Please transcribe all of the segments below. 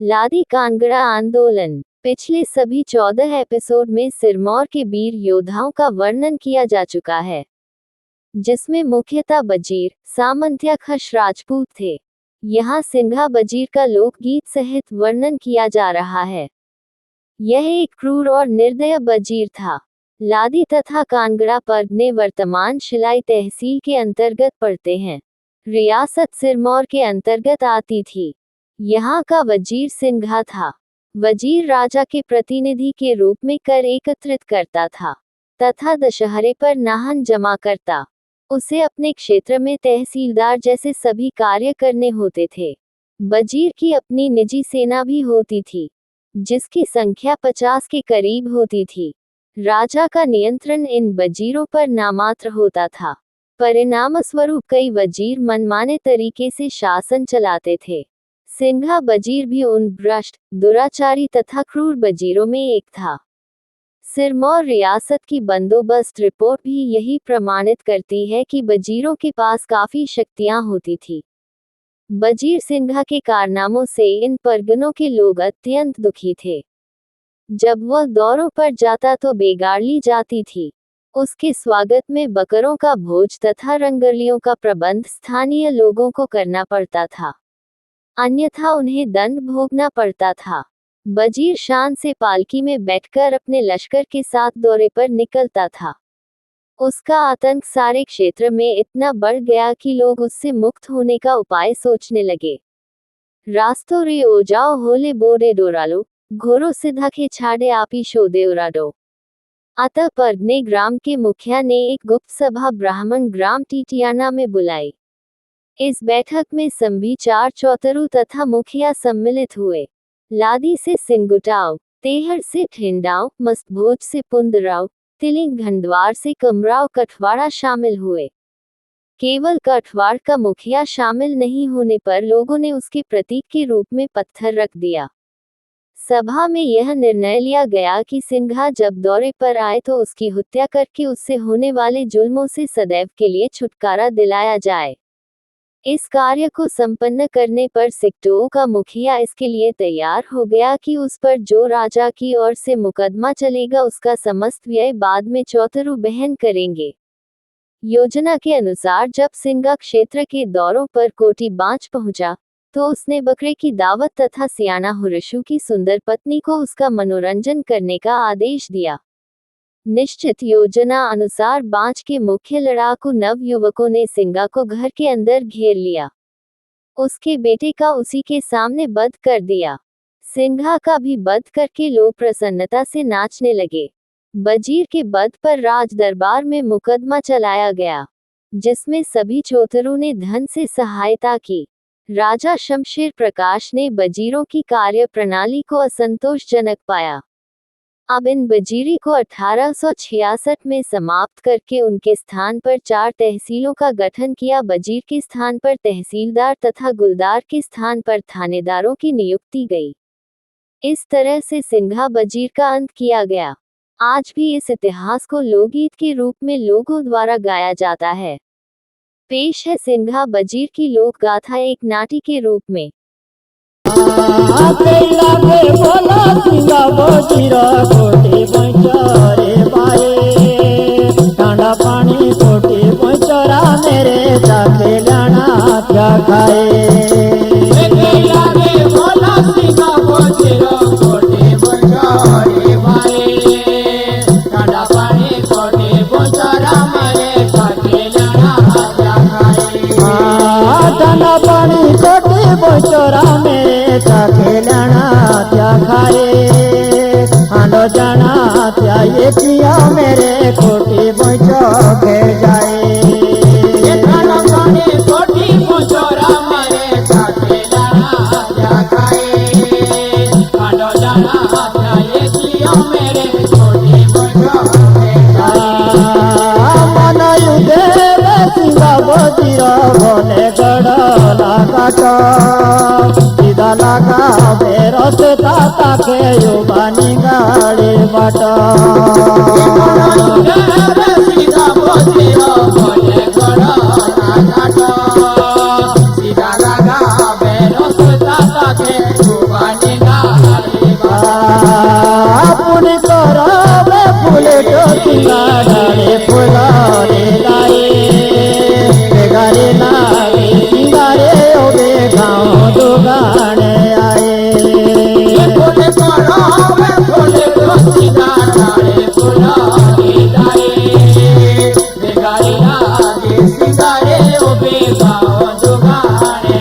लादी कांगड़ा आंदोलन। पिछले सभी 14 एपिसोड में सिरमौर के वीर योद्धाओं का वर्णन किया जा चुका है, जिसमें मुख्यतः बजीर, सामंत्या खश राजपूत थे। यहाँ सिंघा बजीर का लोकगीत सहित वर्णन किया जा रहा है। यह एक क्रूर और निर्दय बजीर था। लादी तथा कांगड़ा पर्गने वर्तमान शिलाई तहसील के अंतर्गत पड़ते हैं। रियासत सिरमौर के अंतर्गत आती थी। यहाँ का वजीर सिंघा था। वजीर राजा के प्रतिनिधि के रूप में कर एकत्रित करता था तथा दशहरे पर नाहन जमा करता। उसे अपने क्षेत्र में तहसीलदार जैसे सभी कार्य करने होते थे। वजीर की अपनी निजी सेना भी होती थी, जिसकी संख्या 50 के करीब होती थी। राजा का नियंत्रण इन वजीरों पर नामात्र होता था। परिणामस्वरूप कई वजीर मनमाने तरीके से शासन चलाते थे। सिंघा वजीर भी उन भ्रष्ट, दुराचारी तथा क्रूर वजीरों में एक था। सिरमौर रियासत की बंदोबस्त रिपोर्ट भी यही प्रमाणित करती है कि वजीरों के पास काफी शक्तियां होती थी। वजीर सिंघा के कारनामों से इन परगनों के लोग अत्यंत दुखी थे। जब वह दौरों पर जाता तो बेगाड़ जाती थी। उसके स्वागत में बकरों का भोज तथा रंगरलियों का प्रबंध स्थानीय लोगों को करना पड़ता था, अन्यथा उन्हें दंड भोगना पड़ता था। वजीर शान से पालकी में बैठकर अपने लश्कर के साथ दौरे पर निकलता था। उसका आतंक सारे क्षेत्र में इतना बढ़ गया कि लोग उससे मुक्त होने का उपाय सोचने लगे। रास्तों रे ओ जाओ होले बोरे डोरालो, घोरो सिद्धा के छाड़े आपी शोदे उराडो। अतः पर्गने ग्राम के मुखिया ने एक गुप्त सभा ब्राह्मण ग्राम टीटियाना में बुलाई। इस बैठक में संभी 4 चौतरू तथा मुखिया सम्मिलित हुए। लादी से सिंगुटाव, तेहर से ठिंडाव, मस्तभोज से पुंदराव, तिलिंग घंडवार से कमराव कठवाड़ा शामिल हुए। केवल कठवाड़ का मुखिया शामिल नहीं होने पर लोगों ने उसके प्रतीक के रूप में पत्थर रख दिया। सभा में यह निर्णय लिया गया कि सिंघा जब दौरे पर आए तो उसकी हत्या करके उससे होने वाले जुल्मों से सदैव के लिए छुटकारा दिलाया जाए। इस कार्य को संपन्न करने पर सिकटों का मुखिया इसके लिए तैयार हो गया कि उस पर जो राजा की ओर से मुकदमा चलेगा उसका समस्त व्यय बाद में चौतरू बहन करेंगे। योजना के अनुसार जब सिंघा क्षेत्र के दौरों पर कोटी बांच पहुंचा, तो उसने बकरे की दावत तथा सियाना हुरशु की सुंदर पत्नी को उसका मनोरंजन करने का आदेश दिया। निश्चित योजना अनुसार बांच के मुख्य लड़ाकू नव युवकों ने सिंघा को घर के अंदर घेर लिया। उसके बेटे का उसी के सामने वध कर दिया। सिंघा का भी वध करके लोग प्रसन्नता से नाचने लगे। वजीर के वध पर राज दरबार में मुकदमा चलाया गया, जिसमें सभी चौतरू ने धन से सहायता की। राजा शमशेर प्रकाश ने वजीरों की कार्य प्रणाली को असंतोषजनक पाया। अब इन वजीरी को 1866 में समाप्त करके उनके स्थान पर 4 तहसीलों का गठन किया। वजीर के स्थान पर तहसीलदार तथा गुलदार के स्थान पर थानेदारों की नियुक्ति गई। इस तरह से सिंघा वजीर का अंत किया गया। आज भी इस इतिहास को लोकगीत के रूप में लोगों द्वारा गाया जाता है। पेश है सिंघा वजीर की लोक गाथा एक नाटी के रूप में। ठंडा पानी कोटी बचरा मेरे जाके जाना क्या खाए। चोरा मेरे जाके लाना क्या खाए। हांडो जाना क्या ये किया मेरे कोटी बचो के जाए। कोटी बचोरा मेरे जाके लाना क्या खाए। हांडो जाना क्या ये किया मेरे कोटी बचो के जाए। मन युदे सिंगा बजीर भले गड़ लगाटो सीधा लगा बेरस ताता के युवानी गाड़ी बाटो। सीधा बजीर भले गड़ लगाटो सीधा लगा बेरस ताता के युवानी डाले फुलारे दाए बेगारे लागे सिंगारे ओ बेगाओ जुगाने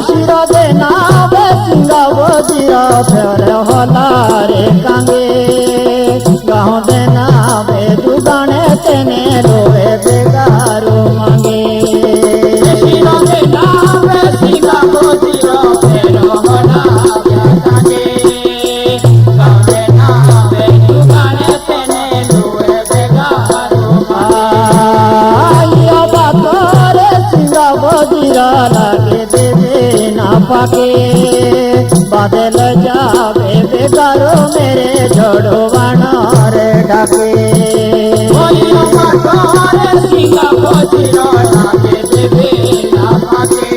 शिरो दे नावे सिंगावो जिरो फेर हलारे कांगे गाँव दे नावे जुगाने तेने रोए बेगारो मांगे शिरो दे नावे सिंगावो जिरो फेर हलारे कांगे गाँव दे नावे जुगाने तेने रोए बेगारो मांगे बातोरे सिंगावो जिरो लागे देवे ना पाके बादल जावे बेगारो मेरे जोड़ो वानर डाके सिंगावो जिरो लागे देवे ना पाके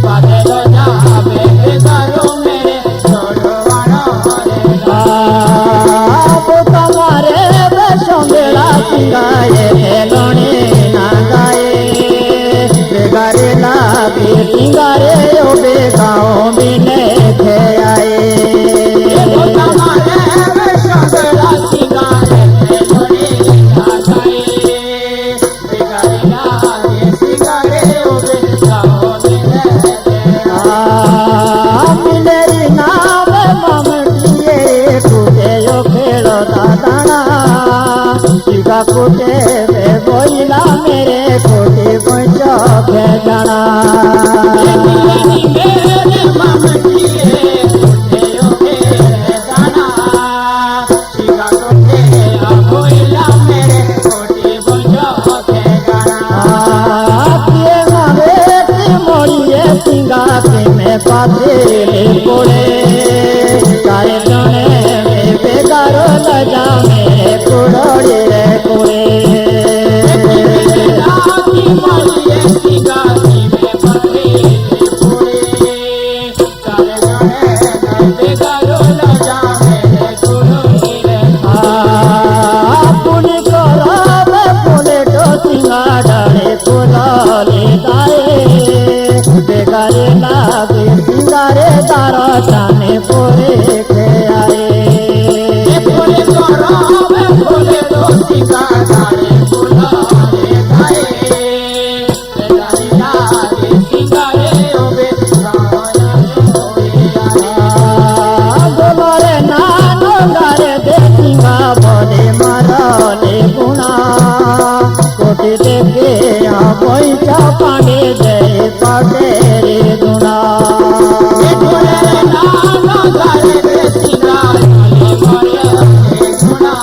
बादल जावे बेगारो मेरे जोड़ो वानर डाके तुम्हारे बेसंगेला सिंगाए हेलोने ना गाए बेगारे लागे सिंगारे ओ बेगाओ मिले थे आए तुम्हारे बेसंगेला सिंगारे हेलोने ना गाए बेगारे लागे सिंगारे ओ बेगाओ मिले थे मिलेरी नाम ममटिए कुटे यो खेलो दादाना शिका कुटे बे बोइला मेरे कोटे बचो के जाना मेरे ममटिए कुटे यो खेले दाना शिका कुटे बोइला मेरे कोटे बचो के जाना किए मावे की मोड़िए सिंगा के में पाते ले कोड़े तारे जने में बेगारो लजा मेरे कुड़ोड़ी रे कोड़े मोड़िए सिंगा की में पाते ले कोड़े तारे जने में बेगारो लजा मेरे कुड़ोड़ी रे पुनी करो पुने तो सिंगा डाले फुलाले दाए बेगारे लागे सिंगारे तारा जाने पोरे के आए फुले करो फुले तो सिंगारे फुलाले दाए बेगारे लागे सिंगारे ओ बेगारे गोलरे नानो गारे दे सिंगा बोले मारले गुना कोटी देखे आ पैसा पाने जय पाटे रे दुना गोलरे नानो गारे दे सिंगा बोले मारले गुना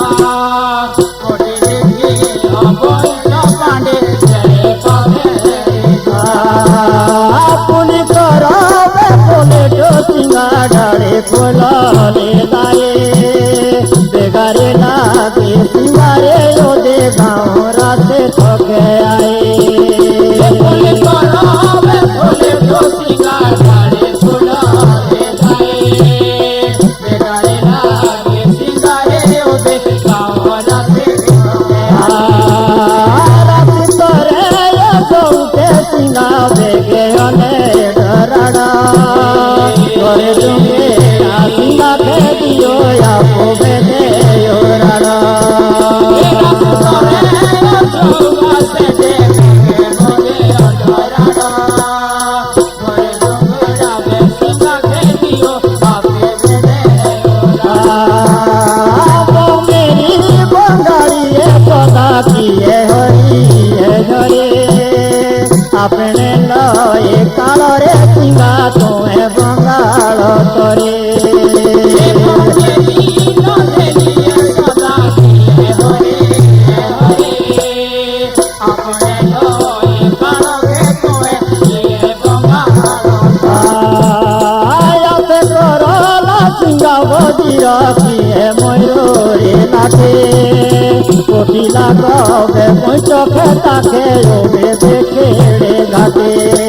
कोटी देखे आ पैसा पाने जय पाटे रे पुनी करो बोले तो सिंगा डाले फुलाले दाए बेगारे लागे सिंगारे ओ दे गाँव राते थके आए फुले करो फुले तो सिंगा डाले फुलाले दाए बेगारे लागे सिंगारे ओ दे गाँव राते थके रात तोरे यो सौते सिंगा बेगे अने डराड़ा तोरे जुंगे सिंगा के दियो या पोबे दे यो राड़ा रात तोरे यो सौगा से देखे मोरे डराड़ा तोरे जुंगे जावे सिंगा के दियो आपे दे यो राड़ा मेरी बंगाली सदा किए हरी है घरे अपने लए कालरे सिंगा तुम्हें बंगाल तोरे सदा किए हरी है घरे अपने लए कालरे तुम्हें बंगाल आया से करोला सिंगा बजीर किए मयूरे लागे कोटी लागो बे पंचो खेता के ओबे देखे घाटे